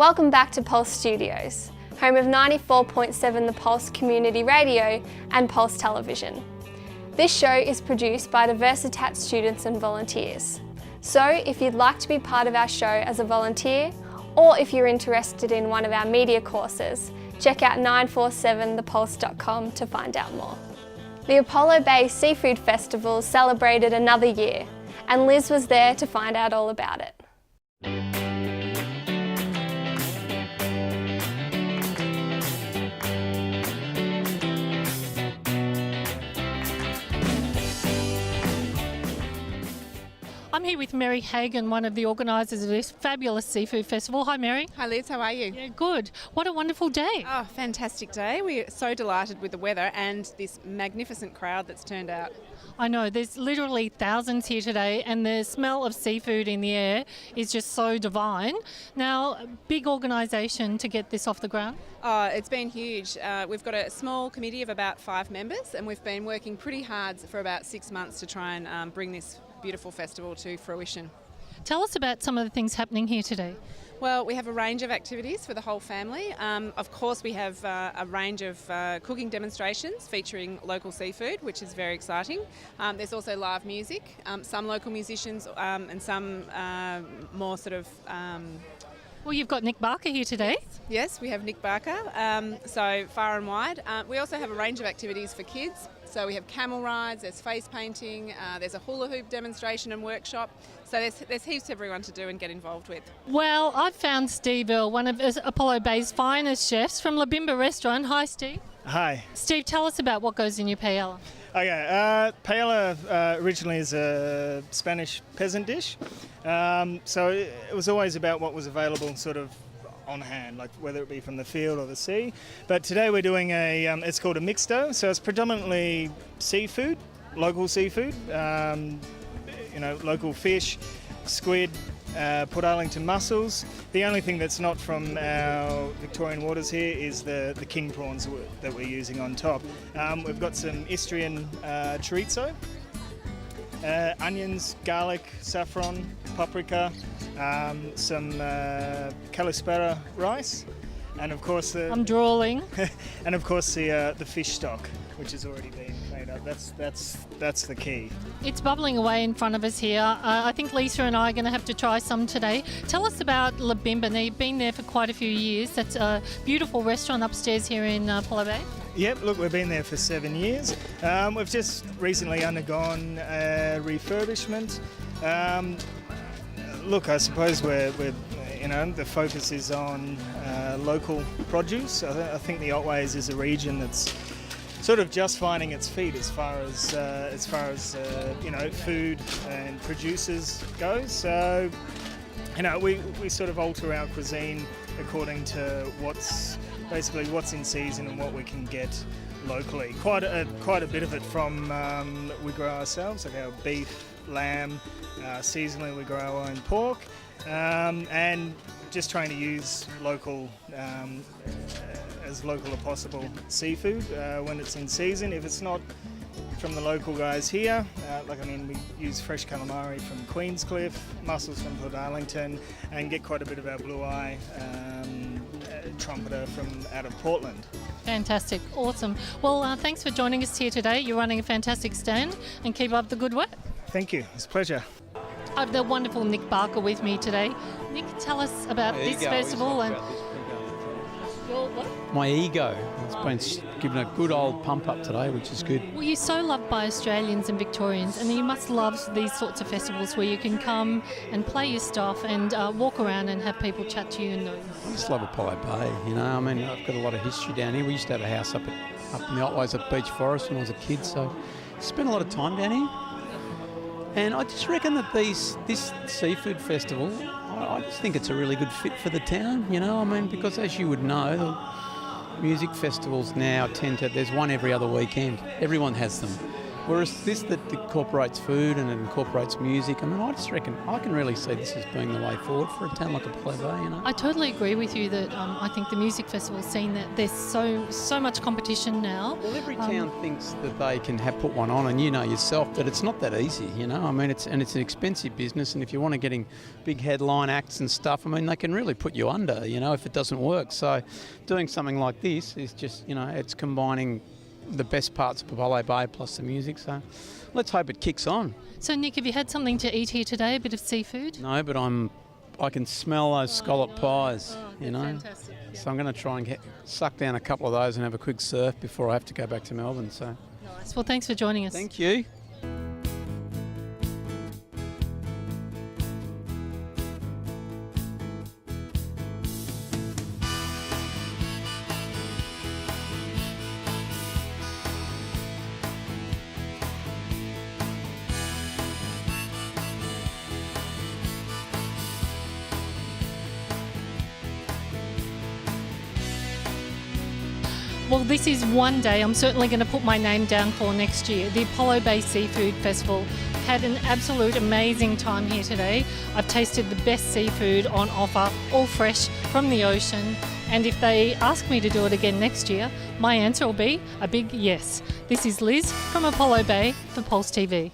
Welcome back to Pulse Studios, home of 94.7 The Pulse Community Radio and Pulse Television. This show is produced by Diversitat students and volunteers. So if you'd like to be part of our show as a volunteer, or if you're interested in one of our media courses, check out 947thepulse.com to find out more. The Apollo Bay Seafood Festival celebrated another year, and Liz was there to find out all about it. I'm here with Mary Hagan, one of the organisers of this fabulous seafood festival. Hi Mary. Hi Liz, how are you? Yeah, good. What a wonderful day. Oh, fantastic day. We're so delighted with the weather and this magnificent crowd that's turned out. I know, there's literally thousands here today and the smell of seafood in the air is just so divine. Now, big organisation to get this off the ground? Oh, it's been huge. We've got a small committee of about 5 members and we've been working pretty hard for about 6 months to try and bring this beautiful festival to fruition. Tell us about some of the things happening here today. Well, we have a range of activities for the whole family. Of course, we have a range of cooking demonstrations featuring local seafood, which is very exciting. There's also live music, some local musicians and some more sort of... Well, you've got Nick Barker here today. Yes, we have Nick Barker, so far and wide. We also have a range of activities for kids. So we have camel rides, there's face painting, there's a hula hoop demonstration and workshop. So there's heaps for everyone to do and get involved with. Well, I've found Steve Earle, one of Apollo Bay's finest chefs from La Bimba Restaurant. Hi, Steve. Hi. Steve, tell us about what goes in your paella. Okay, paella originally is a Spanish peasant dish. So it was always about what was available sort of on hand, like whether it be from the field or the sea. But today we're doing it's called a mixto, so it's predominantly seafood, local seafood, local fish, squid, Port Arlington mussels. The only thing that's not from our Victorian waters here is the king prawns that we're using on top. We've got some Istrian chorizo, onions, garlic, saffron, paprika, some calispera rice, and of course I'm drooling. and of course the fish stock, which has already been made up. That's the key. It's bubbling away in front of us here. I think Lisa and I are going to have to try some today. Tell us about La Bimba. Now, you've been there for quite a few years. That's a beautiful restaurant upstairs here in Apollo Bay. Yep, look, we've been there for 7 years. We've just recently undergone refurbishment. Look, I suppose we're the focus is on local produce. I think the Otways is a region that's sort of just finding its feet as far as food and producers goes. So we sort of alter our cuisine according to what's in season and what we can get locally. Quite a bit of it from we grow ourselves, like our beef, lamb. Seasonally we grow our own pork, and just trying to use local as local as possible seafood when it's in season. If it's not from the local guys here, we use fresh calamari from Queenscliff, mussels from Port Arlington, and get quite a bit of our blue eye trumpeter from out of Portland. Fantastic, awesome. Well, thanks for joining us here today. You're running a fantastic stand, and keep up the good work. Thank you, it's a pleasure. I have the wonderful Nick Barker with me today. Nick, tell us about this festival and your what? My ego has been given a good old pump up today, which is good. Well, you're so loved by Australians and Victorians, and you must love these sorts of festivals where you can come and play your stuff and walk around and have people chat to you. I just love Apollo Bay, I've got a lot of history down here. We used to have a house up in the Otways at Beach Forest when I was a kid, so spent a lot of time down here. And I just reckon that this seafood festival, I just think it's a really good fit for the town, because as you would know, the music festivals now there's one every other weekend. Everyone has them. Whereas this that incorporates food and it incorporates music, I mean, I just reckon I can really see this as being the way forward for a town like Apollo Bay, you know. I totally agree with you that I think the music festival's seen that there's so much competition now. Well, every town thinks that they can put one on, and you know yourself that it's not that easy, you know. I mean, it's an expensive business, and if you want to getting big headline acts and stuff, I mean, they can really put you under, you know, if it doesn't work. So doing something like this is just, you know, it's combining the best parts of Apollo Bay plus the music, so let's hope it kicks on. So Nick, have you had something to eat here today, a bit of seafood? No, but I can smell those scallop pies, you know. Fantastic. Yeah. So I'm going to try and suck down a couple of those and have a quick surf before I have to go back to Melbourne. So Nice. Well, thanks for joining us. thank you. Well, this is one day I'm certainly going to put my name down for next year. The Apollo Bay Seafood Festival. Had an absolute amazing time here today. I've tasted the best seafood on offer, all fresh from the ocean. And if they ask me to do it again next year, my answer will be a big yes. This is Liz from Apollo Bay for Pulse TV.